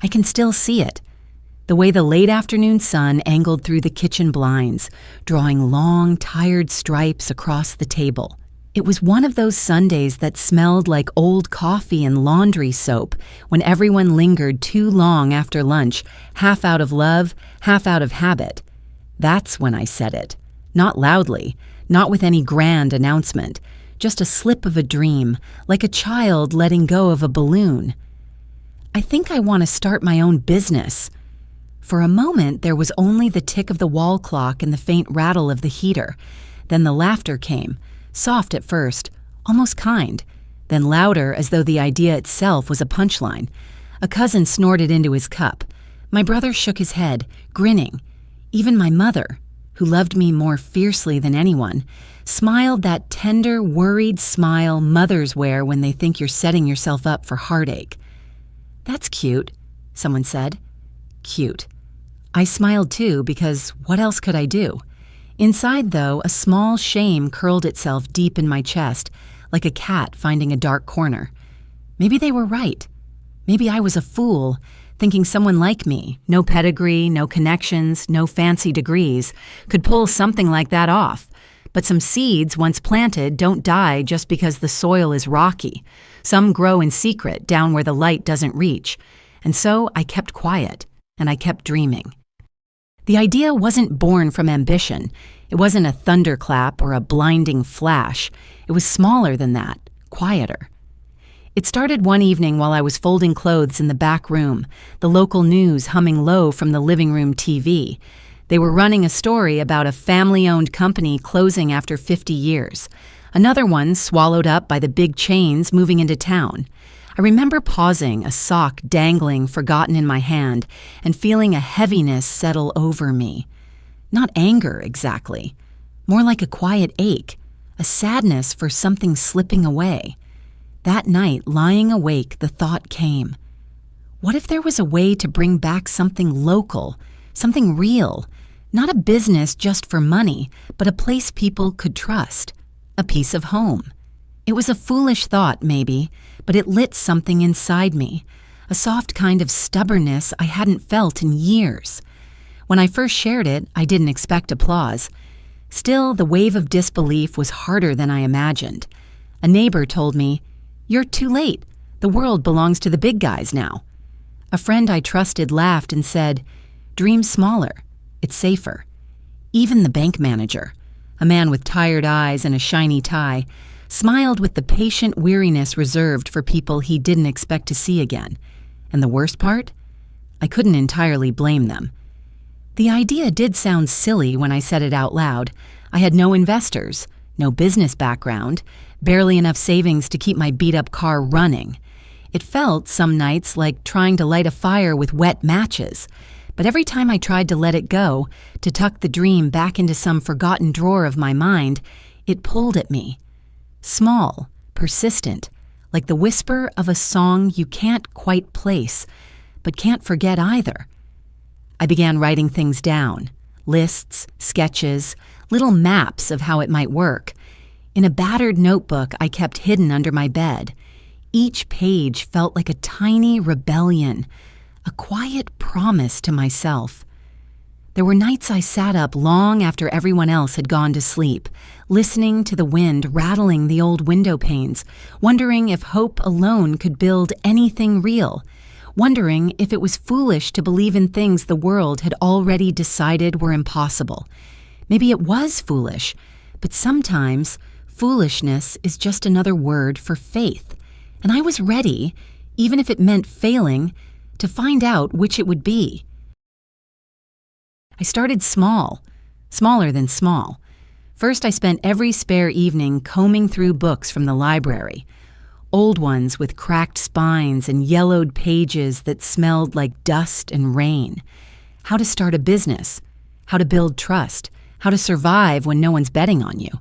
I can still see it. The way the late afternoon sun angled through the kitchen blinds, drawing long, tired stripes across the table. It was one of those Sundays that smelled like old coffee and laundry soap when everyone lingered too long after lunch, half out of love, half out of habit. That's when I said it. Not loudly, not with any grand announcement, just a slip of a dream, like a child letting go of a balloon. I think I want to start my own business. For a moment, there was only the tick of the wall clock and the faint rattle of the heater. Then the laughter came, soft at first, almost kind, then louder as though the idea itself was a punchline. A cousin snorted into his cup. My brother shook his head, grinning. Even my mother, who loved me more fiercely than anyone, smiled that tender, worried smile mothers wear when they think you're setting yourself up for heartache. "That's cute," someone said. Cute. I smiled too, because what else could I do? Inside, though, a small shame curled itself deep in my chest, like a cat finding a dark corner. Maybe they were right. Maybe I was a fool, thinking someone like me, no pedigree, no connections, no fancy degrees, could pull something like that off. But some seeds, once planted, don't die just because the soil is rocky. Some grow in secret, down where the light doesn't reach. And so I kept quiet, and I kept dreaming. The idea wasn't born from ambition. It wasn't a thunderclap or a blinding flash. It was smaller than that, quieter. It started one evening while I was folding clothes in the back room, the local news humming low from the living room TV. They were running a story about a family-owned company closing after 50 years. Another one swallowed up by the big chains moving into town. I remember pausing, a sock dangling forgotten in my hand, and feeling a heaviness settle over me. Not anger, exactly. More like a quiet ache, a sadness for something slipping away. That night, lying awake, the thought came. What if there was a way to bring back something local, something real? Not a business just for money, but a place people could trust. A piece of home. It was a foolish thought, maybe, but it lit something inside me, a soft kind of stubbornness I hadn't felt in years. When I first shared it, I didn't expect applause. Still, the wave of disbelief was harder than I imagined. A neighbor told me, "You're too late. The world belongs to the big guys now." A friend I trusted laughed and said, "Dream smaller. It's safer." Even the bank manager, a man with tired eyes and a shiny tie, smiled with the patient weariness reserved for people he didn't expect to see again. And the worst part? I couldn't entirely blame them. The idea did sound silly when I said it out loud. I had no investors, no business background, barely enough savings to keep my beat-up car running. It felt, some nights, like trying to light a fire with wet matches. But every time I tried to let it go, to tuck the dream back into some forgotten drawer of my mind, it pulled at me. Small, persistent, like the whisper of a song you can't quite place, but can't forget either. I began writing things down, lists, sketches, little maps of how it might work. In a battered notebook I kept hidden under my bed. Each page felt like a tiny rebellion, a quiet promise to myself. There were nights I sat up long after everyone else had gone to sleep, listening to the wind rattling the old window panes, wondering if hope alone could build anything real, wondering if it was foolish to believe in things the world had already decided were impossible. Maybe it was foolish, but sometimes foolishness is just another word for faith, and I was ready, even if it meant failing, to find out which it would be. I started small, smaller than small. First, I spent every spare evening combing through books from the library, old ones with cracked spines and yellowed pages that smelled like dust and rain. How to start a business, how to build trust, how to survive when no one's betting on you.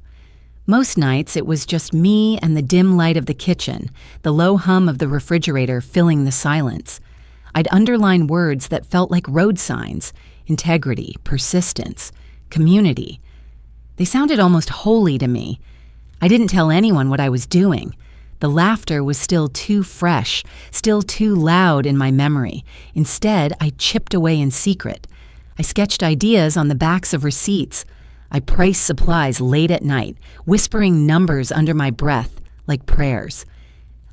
Most nights, it was just me and the dim light of the kitchen, the low hum of the refrigerator filling the silence. I'd underline words that felt like road signs: integrity, persistence, community. They sounded almost holy to me. I didn't tell anyone what I was doing. The laughter was still too fresh, still too loud in my memory. Instead, I chipped away in secret. I sketched ideas on the backs of receipts. I priced supplies late at night, whispering numbers under my breath like prayers.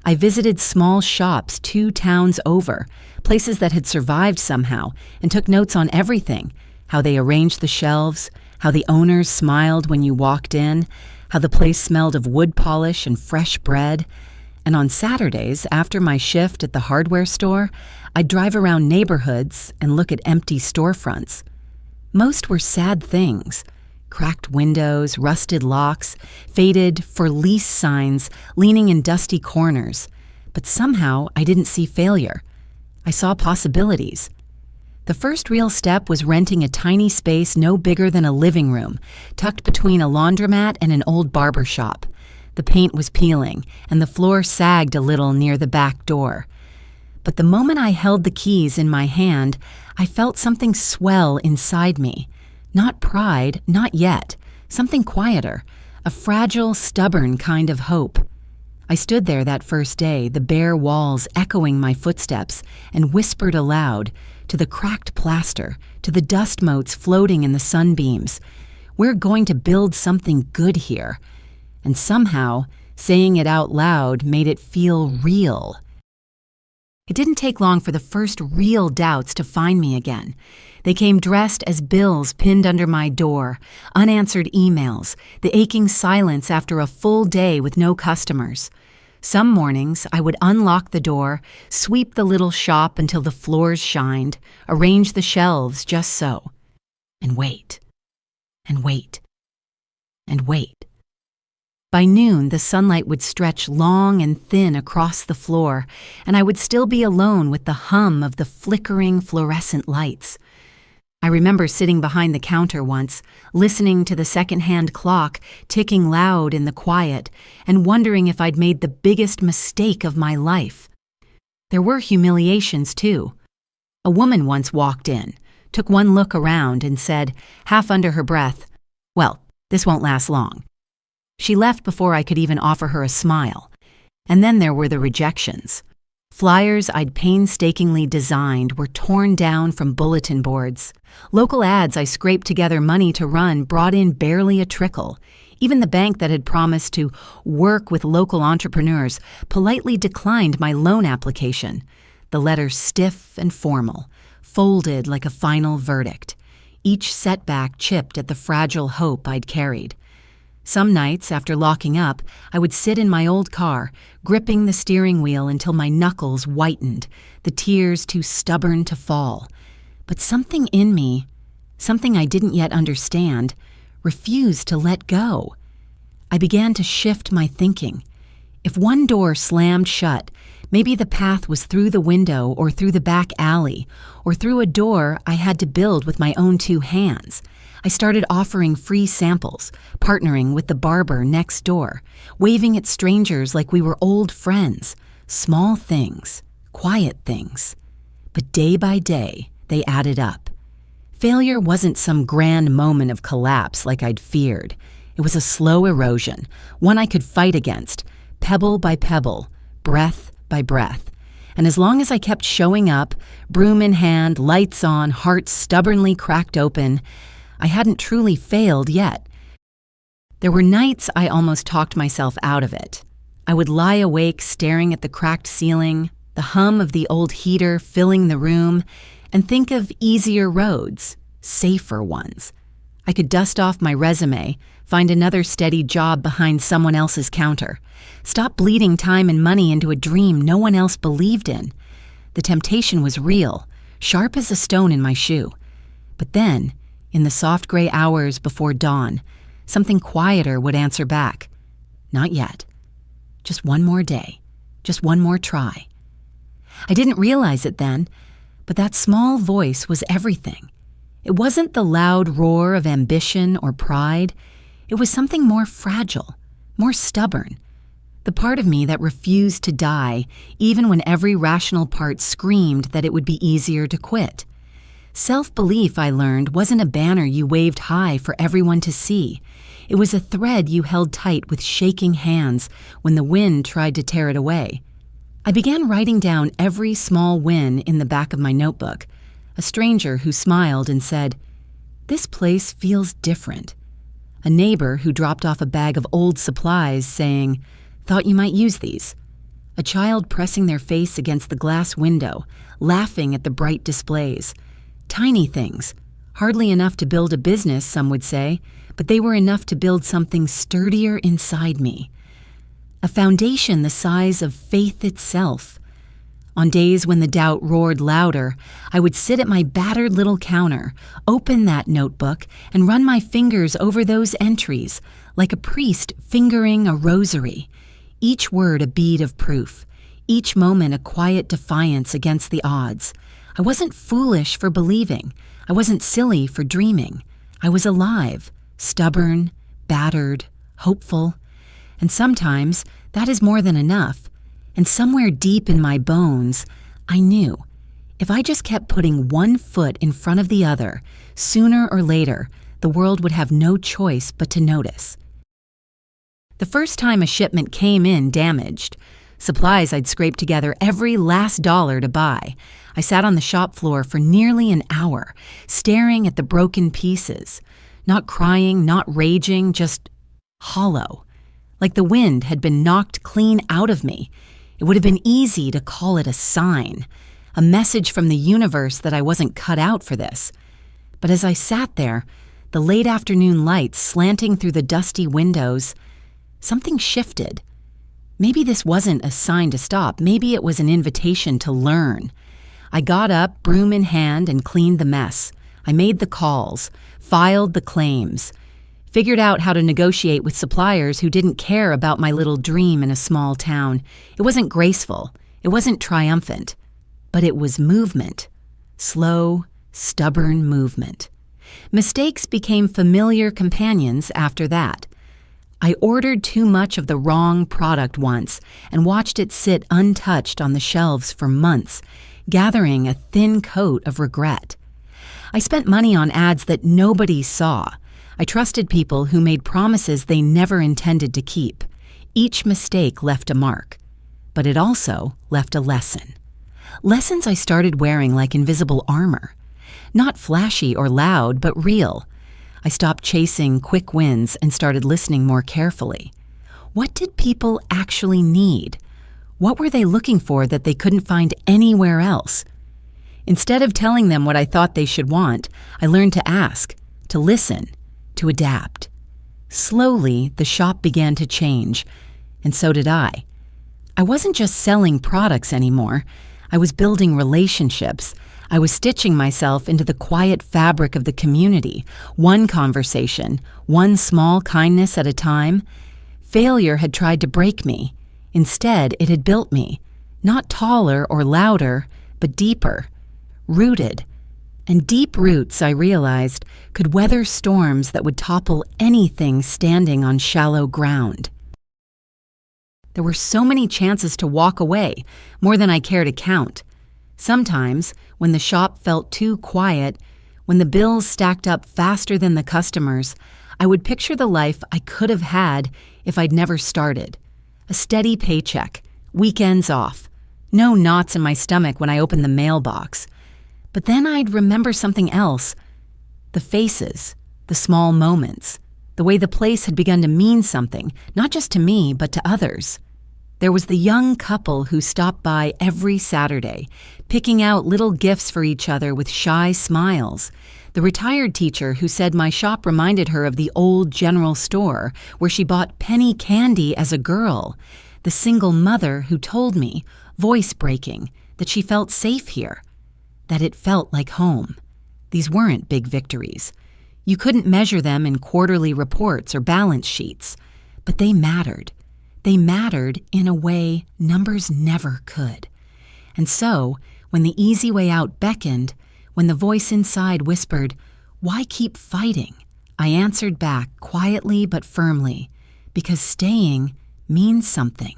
I visited small shops 2 towns over, places that had survived somehow, and took notes on everything: how they arranged the shelves, how the owners smiled when you walked in, how the place smelled of wood polish and fresh bread. And on Saturdays, after my shift at the hardware store, I'd drive around neighborhoods and look at empty storefronts. Most were sad things: cracked windows, rusted locks, faded "for lease" signs leaning in dusty corners. But somehow I didn't see failure. I saw possibilities. The first real step was renting a tiny space no bigger than a living room, tucked between a laundromat and an old barber shop. The paint was peeling, and the floor sagged a little near the back door. But the moment I held the keys in my hand, I felt something swell inside me. Not pride, not yet. Something quieter, a fragile, stubborn kind of hope. I stood there that first day, the bare walls echoing my footsteps, and whispered aloud, to the cracked plaster, to the dust motes floating in the sunbeams, "We're going to build something good here." And somehow, saying it out loud made it feel real. It didn't take long for the first real doubts to find me again. They came dressed as bills pinned under my door, unanswered emails, the aching silence after a full day with no customers. Some mornings, I would unlock the door, sweep the little shop until the floors shined, arrange the shelves just so, and wait, and wait, and wait. By noon, the sunlight would stretch long and thin across the floor, and I would still be alone with the hum of the flickering fluorescent lights. I remember sitting behind the counter once, listening to the second-hand clock ticking loud in the quiet, and wondering if I'd made the biggest mistake of my life. There were humiliations, too. A woman once walked in, took one look around, and said, half under her breath, "Well, this won't last long." She left before I could even offer her a smile. And then there were the rejections. Flyers I'd painstakingly designed were torn down from bulletin boards. Local ads I scraped together money to run brought in barely a trickle. Even the bank that had promised to work with local entrepreneurs politely declined my loan application, the letter stiff and formal, folded like a final verdict. Each setback chipped at the fragile hope I'd carried. Some nights, after locking up, I would sit in my old car, gripping the steering wheel until my knuckles whitened, the tears too stubborn to fall. But something in me, something I didn't yet understand, refused to let go. I began to shift my thinking. If one door slammed shut, maybe the path was through the window or through the back alley, or through a door I had to build with my own 2 hands. I started offering free samples, partnering with the barber next door, waving at strangers like we were old friends. Small things, quiet things. But day by day, they added up. Failure wasn't some grand moment of collapse like I'd feared. It was a slow erosion, one I could fight against, pebble by pebble, breath by breath. And as long as I kept showing up, broom in hand, lights on, heart stubbornly cracked open, I hadn't truly failed yet. There were nights I almost talked myself out of it. I would lie awake staring at the cracked ceiling, the hum of the old heater filling the room, and think of easier roads, safer ones. I could dust off my resume, find another steady job behind someone else's counter, stop bleeding time and money into a dream no one else believed in. The temptation was real, sharp as a stone in my shoe. But then, in the soft gray hours before dawn, something quieter would answer back. Not yet. Just one more day. Just one more try. I didn't realize it then, but that small voice was everything. It wasn't the loud roar of ambition or pride. It was something more fragile, more stubborn. The part of me that refused to die, even when every rational part screamed that it would be easier to quit. Self-belief, I learned, wasn't a banner you waved high for everyone to see. It was a thread you held tight with shaking hands when the wind tried to tear it away. I began writing down every small win in the back of my notebook. A stranger who smiled and said, "This place feels different." A neighbor who dropped off a bag of old supplies saying, "Thought you might use these." A child pressing their face against the glass window, laughing at the bright displays. Tiny things, hardly enough to build a business, some would say, but they were enough to build something sturdier inside me. A foundation the size of faith itself. On days when the doubt roared louder, I would sit at my battered little counter, open that notebook, and run my fingers over those entries, like a priest fingering a rosary. Each word a bead of proof, each moment a quiet defiance against the odds. I wasn't foolish for believing. I wasn't silly for dreaming. I was alive, stubborn, battered, hopeful. And sometimes that is more than enough. And somewhere deep in my bones, I knew if I just kept putting one foot in front of the other, sooner or later, the world would have no choice but to notice. The first time a shipment came in damaged, supplies I'd scraped together every last dollar to buy, I sat on the shop floor for nearly an hour, staring at the broken pieces, not crying, not raging, just hollow, like the wind had been knocked clean out of me. It would have been easy to call it a sign, a message from the universe that I wasn't cut out for this. But as I sat there, the late afternoon lights slanting through the dusty windows, something shifted. Maybe this wasn't a sign to stop. Maybe it was an invitation to learn. I got up, broom in hand, and cleaned the mess. I made the calls, filed the claims, figured out how to negotiate with suppliers who didn't care about my little dream in a small town. It wasn't graceful. It wasn't triumphant. But it was movement. Slow, stubborn movement. Mistakes became familiar companions after that. I ordered too much of the wrong product once and watched it sit untouched on the shelves for months, gathering a thin coat of regret. I spent money on ads that nobody saw. I trusted people who made promises they never intended to keep. Each mistake left a mark, but it also left a lesson. Lessons I started wearing like invisible armor. Not flashy or loud, but real. I stopped chasing quick wins and started listening more carefully. What did people actually need? What were they looking for that they couldn't find anywhere else? Instead of telling them what I thought they should want, I learned to ask, to listen, to adapt. Slowly, the shop began to change, and so did I. I wasn't just selling products anymore. I was building relationships. I was stitching myself into the quiet fabric of the community, one conversation, one small kindness at a time. Failure had tried to break me. Instead, it had built me, not taller or louder, but deeper, rooted. And deep roots, I realized, could weather storms that would topple anything standing on shallow ground. There were so many chances to walk away, more than I care to count. Sometimes, when the shop felt too quiet, when the bills stacked up faster than the customers, I would picture the life I could have had if I'd never started. A steady paycheck, weekends off, no knots in my stomach when I opened the mailbox. But then I'd remember something else. The faces, the small moments, the way the place had begun to mean something, not just to me, but to others. There was the young couple who stopped by every Saturday, picking out little gifts for each other with shy smiles. The retired teacher who said my shop reminded her of the old general store where she bought penny candy as a girl. The single mother who told me, voice-breaking, that she felt safe here, that it felt like home. These weren't big victories. You couldn't measure them in quarterly reports or balance sheets, but they mattered. They mattered in a way numbers never could. And so, when the easy way out beckoned, when the voice inside whispered, "Why keep fighting?" I answered back quietly but firmly, because staying means something.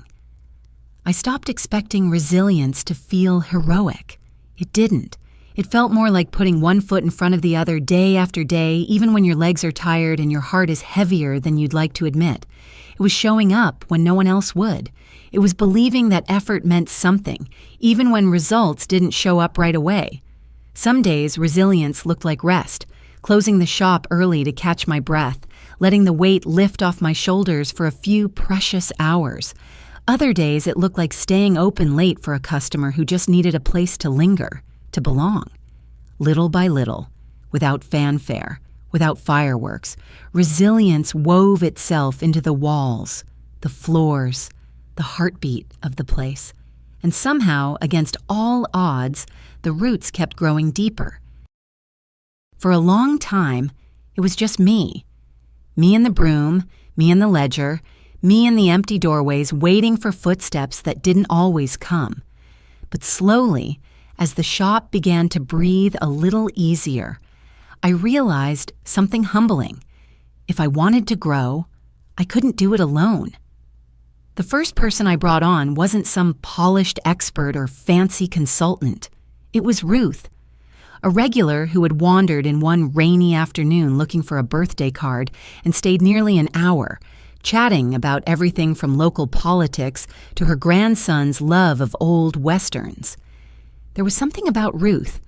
I stopped expecting resilience to feel heroic. It didn't. It felt more like putting one foot in front of the other day after day, even when your legs are tired and your heart is heavier than you'd like to admit. It was showing up when no one else would. It was believing that effort meant something, even when results didn't show up right away. Some days, resilience looked like rest, closing the shop early to catch my breath, letting the weight lift off my shoulders for a few precious hours. Other days, it looked like staying open late for a customer who just needed a place to linger, to belong. Little by little, without fanfare, without fireworks, resilience wove itself into the walls, the floors, the heartbeat of the place. And somehow, against all odds, the roots kept growing deeper. For a long time, it was just me. Me and the broom, me and the ledger, me in the empty doorways waiting for footsteps that didn't always come. But slowly, as the shop began to breathe a little easier, I realized something humbling. If I wanted to grow, I couldn't do it alone. The first person I brought on wasn't some polished expert or fancy consultant. It was Ruth, a regular who had wandered in one rainy afternoon looking for a birthday card and stayed nearly an hour, chatting about everything from local politics to her grandson's love of old westerns. There was something about Ruth,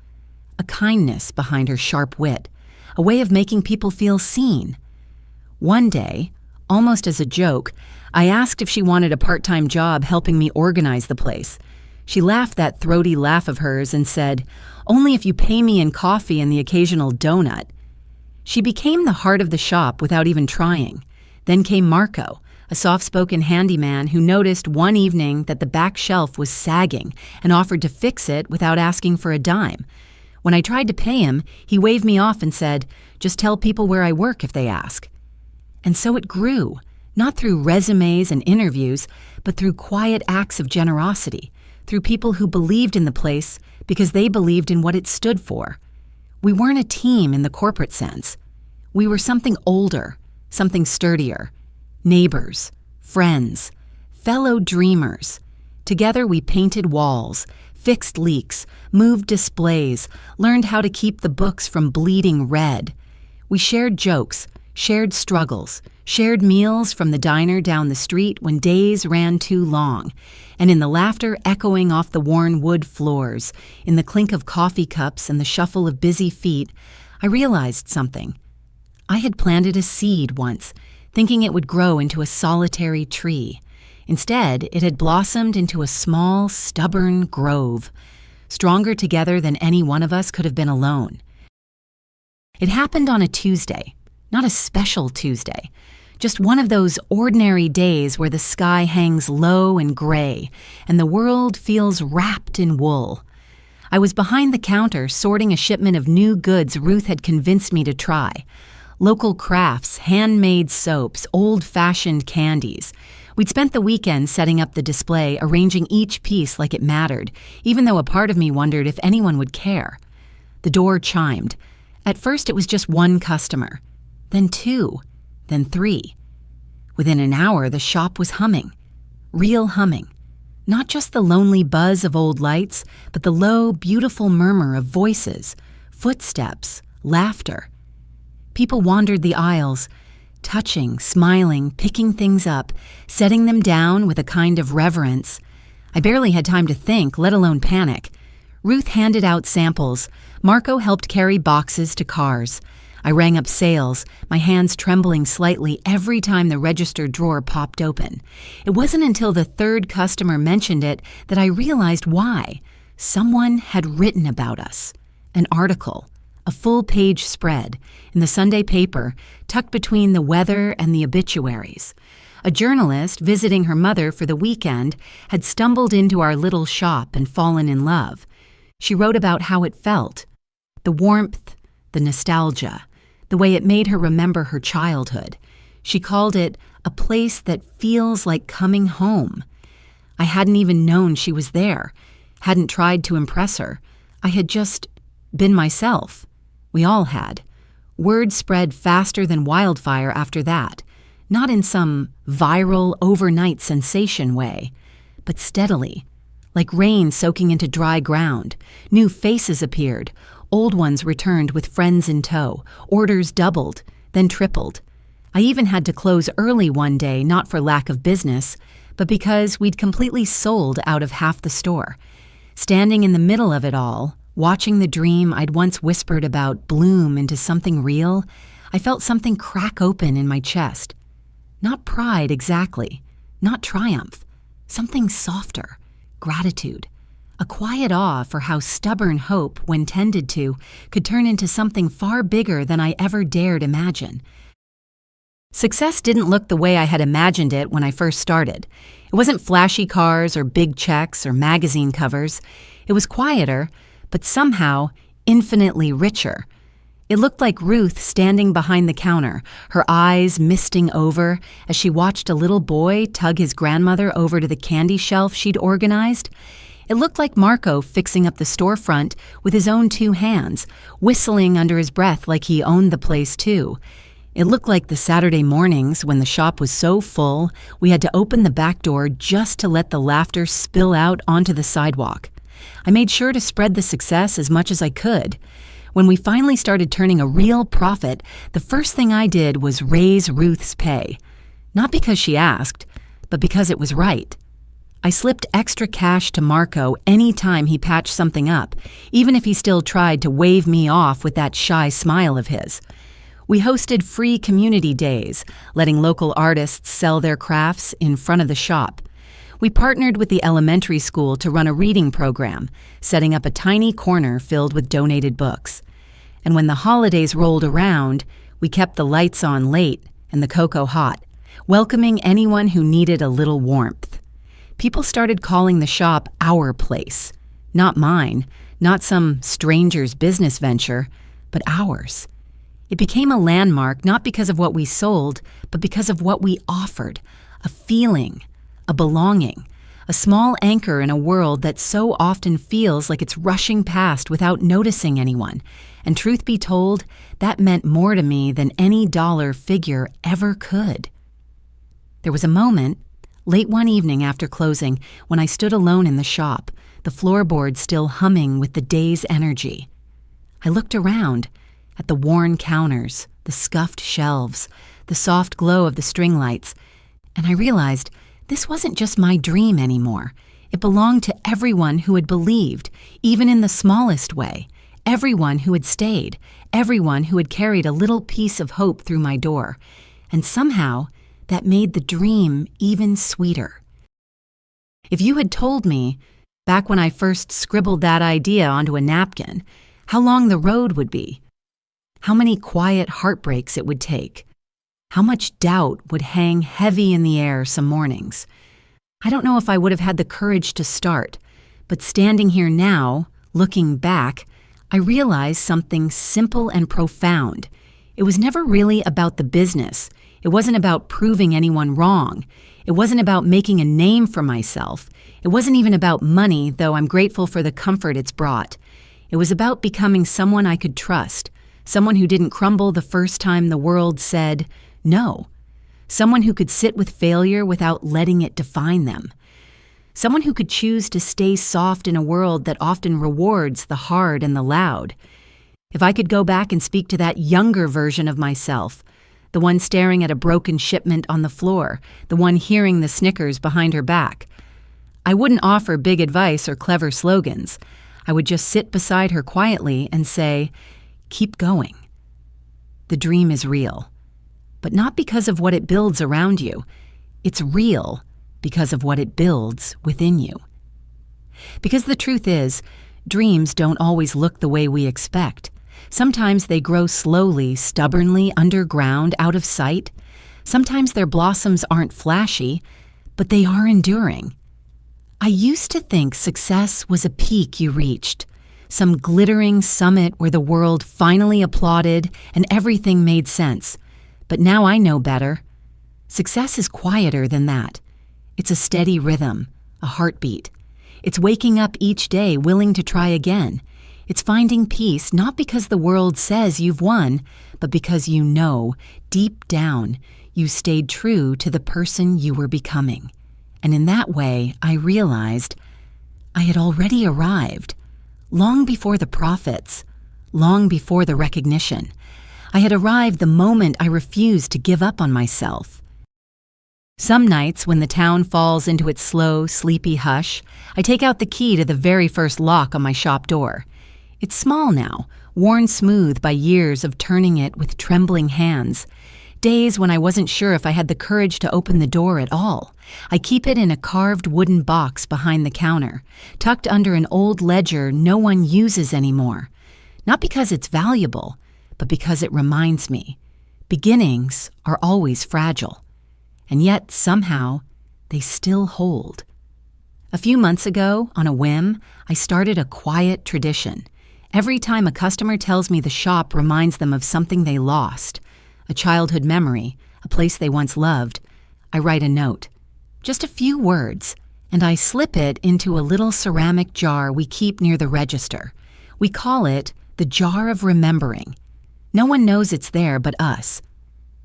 a kindness behind her sharp wit, a way of making people feel seen. One day, almost as a joke, I asked if she wanted a part-time job helping me organize the place. She laughed that throaty laugh of hers and said, "Only if you pay me in coffee and the occasional donut." She became the heart of the shop without even trying. Then came Marco, a soft-spoken handyman who noticed one evening that the back shelf was sagging and offered to fix it without asking for a dime. When I tried to pay him, he waved me off and said, "Just tell people where I work if they ask." And so it grew, not through resumes and interviews, but through quiet acts of generosity, through people who believed in the place because they believed in what it stood for. We weren't a team in the corporate sense. We were something older, something sturdier. Neighbors, friends, fellow dreamers. Together we painted walls, fixed leaks, moved displays, learned how to keep the books from bleeding red. We shared jokes, shared struggles, shared meals from the diner down the street when days ran too long, and in the laughter echoing off the worn wood floors, in the clink of coffee cups and the shuffle of busy feet, I realized something. I had planted a seed once, thinking it would grow into a solitary tree. Instead, it had blossomed into a small, stubborn grove, stronger together than any one of us could have been alone. It happened on a Tuesday, not a special Tuesday, just one of those ordinary days where the sky hangs low and gray and the world feels wrapped in wool. I was behind the counter sorting a shipment of new goods Ruth had convinced me to try. Local crafts, handmade soaps, old-fashioned candies. We'd spent the weekend setting up the display, arranging each piece like it mattered, even though a part of me wondered if anyone would care. The door chimed. At first it was just one customer, then two, then three. Within an hour, the shop was humming. Real humming. Not just the lonely buzz of old lights, but the low, beautiful murmur of voices, footsteps, laughter. People wandered the aisles, touching, smiling, picking things up, setting them down with a kind of reverence. I barely had time to think, let alone panic. Ruth handed out samples. Marco helped carry boxes to cars. I rang up sales, my hands trembling slightly every time the register drawer popped open. It wasn't until the third customer mentioned it that I realized why. Someone had written about us. An article. A full-page spread, in the Sunday paper, tucked between the weather and the obituaries. A journalist, visiting her mother for the weekend, had stumbled into our little shop and fallen in love. She wrote about how it felt. The warmth, the nostalgia, the way it made her remember her childhood. She called it a place that feels like coming home. I hadn't even known she was there, hadn't tried to impress her. I had just been myself. We all had. Word spread faster than wildfire after that, not in some viral overnight sensation way, but steadily, Like rain soaking into dry ground. New faces appeared. Old ones returned with friends in tow. Orders doubled, then tripled. I even had to close early one day, not for lack of business, but because we'd completely sold out of half the store. Standing in the middle of it all, watching the dream I'd once whispered about bloom into something real, I felt something crack open in my chest. Not pride exactly, not triumph, something softer, gratitude, a quiet awe for how stubborn hope, when tended to, could turn into something far bigger than I ever dared imagine. Success didn't look the way I had imagined it when I first started. It wasn't flashy cars or big checks or magazine covers. It was quieter, but somehow infinitely richer. It looked like Ruth standing behind the counter, her eyes misting over as she watched a little boy tug his grandmother over to the candy shelf she'd organized. It looked like Marco fixing up the storefront with his own 2 hands, whistling under his breath like he owned the place too. It looked like the Saturday mornings when the shop was so full we had to open the back door just to let the laughter spill out onto the sidewalk. I made sure to spread the success as much as I could. When we finally started turning a real profit, the first thing I did was raise Ruth's pay. Not because she asked, but because it was right. I slipped extra cash to Marco any time he patched something up, even if he still tried to wave me off with that shy smile of his. We hosted free community days, letting local artists sell their crafts in front of the shop. We partnered with the elementary school to run a reading program, setting up a tiny corner filled with donated books. And when the holidays rolled around, we kept the lights on late and the cocoa hot, welcoming anyone who needed a little warmth. People started calling the shop our place. Not mine, not some stranger's business venture, but ours. It became a landmark not because of what we sold, but because of what we offered, a feeling, a belonging, a small anchor in a world that so often feels like it's rushing past without noticing anyone. And truth be told, that meant more to me than any dollar figure ever could. There was a moment, late one evening after closing, when I stood alone in the shop, the floorboards still humming with the day's energy. I looked around, at the worn counters, the scuffed shelves, the soft glow of the string lights, and I realized this wasn't just my dream anymore. It belonged to everyone who had believed, even in the smallest way, everyone who had stayed, everyone who had carried a little piece of hope through my door. And somehow, that made the dream even sweeter. If you had told me, back when I first scribbled that idea onto a napkin, how long the road would be, how many quiet heartbreaks it would take, how much doubt would hang heavy in the air some mornings, I don't know if I would have had the courage to start. But standing here now, looking back, I realized something simple and profound. It was never really about the business. It wasn't about proving anyone wrong. It wasn't about making a name for myself. It wasn't even about money, though I'm grateful for the comfort it's brought. It was about becoming someone I could trust, someone who didn't crumble the first time the world said no, someone who could sit with failure without letting it define them, someone who could choose to stay soft in a world that often rewards the hard and the loud. If I could go back and speak to that younger version of myself, the one staring at a broken shipment on the floor, the one hearing the snickers behind her back, I wouldn't offer big advice or clever slogans. I would just sit beside her quietly and say, keep going. The dream is real, but not because of what it builds around you. It's real because of what it builds within you. Because the truth is, dreams don't always look the way we expect. Sometimes they grow slowly, stubbornly, underground, out of sight. Sometimes their blossoms aren't flashy, but they are enduring. I used to think success was a peak you reached, some glittering summit where the world finally applauded and everything made sense. But now I know better. Success is quieter than that. It's a steady rhythm, a heartbeat. It's waking up each day willing to try again. It's finding peace not because the world says you've won, but because you know, deep down, you stayed true to the person you were becoming. And in that way, I realized I had already arrived, long before the profits, long before the recognition. I had arrived the moment I refused to give up on myself. Some nights, when the town falls into its slow, sleepy hush, I take out the key to the very first lock on my shop door. It's small now, worn smooth by years of turning it with trembling hands. Days when I wasn't sure if I had the courage to open the door at all. I keep it in a carved wooden box behind the counter, tucked under an old ledger no one uses anymore. Not because it's valuable, but because it reminds me. Beginnings are always fragile. And yet, somehow, they still hold. A few months ago, on a whim, I started a quiet tradition. Every time a customer tells me the shop reminds them of something they lost, a childhood memory, a place they once loved, I write a note. Just a few words, and I slip it into a little ceramic jar we keep near the register. We call it the Jar of Remembering. No one knows it's there but us.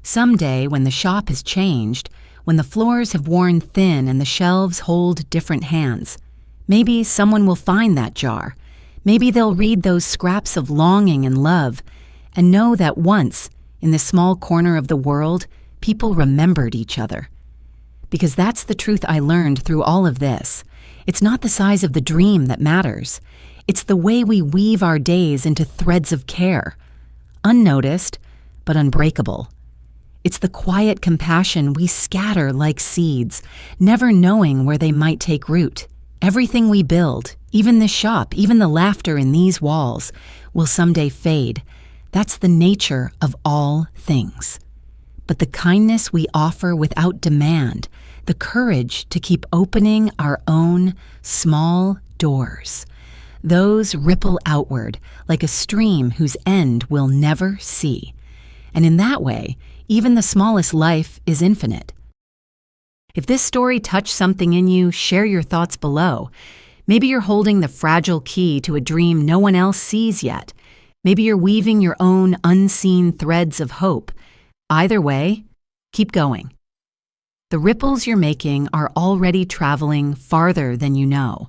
Someday, when the shop has changed, when the floors have worn thin and the shelves hold different hands, maybe someone will find that jar. Maybe they'll read those scraps of longing and love and know that once, in this small corner of the world, people remembered each other. Because that's the truth I learned through all of this. It's not the size of the dream that matters. It's the way we weave our days into threads of care. Unnoticed, but unbreakable. It's the quiet compassion we scatter like seeds, never knowing where they might take root. Everything we build, even this shop, even the laughter in these walls, will someday fade. That's the nature of all things. But the kindness we offer without demand, the courage to keep opening our own small doors, those ripple outward like a stream whose end we'll never see. And in that way, even the smallest life is infinite. If this story touched something in you, share your thoughts below. Maybe you're holding the fragile key to a dream no one else sees yet. Maybe you're weaving your own unseen threads of hope. Either way, keep going. The ripples you're making are already traveling farther than you know.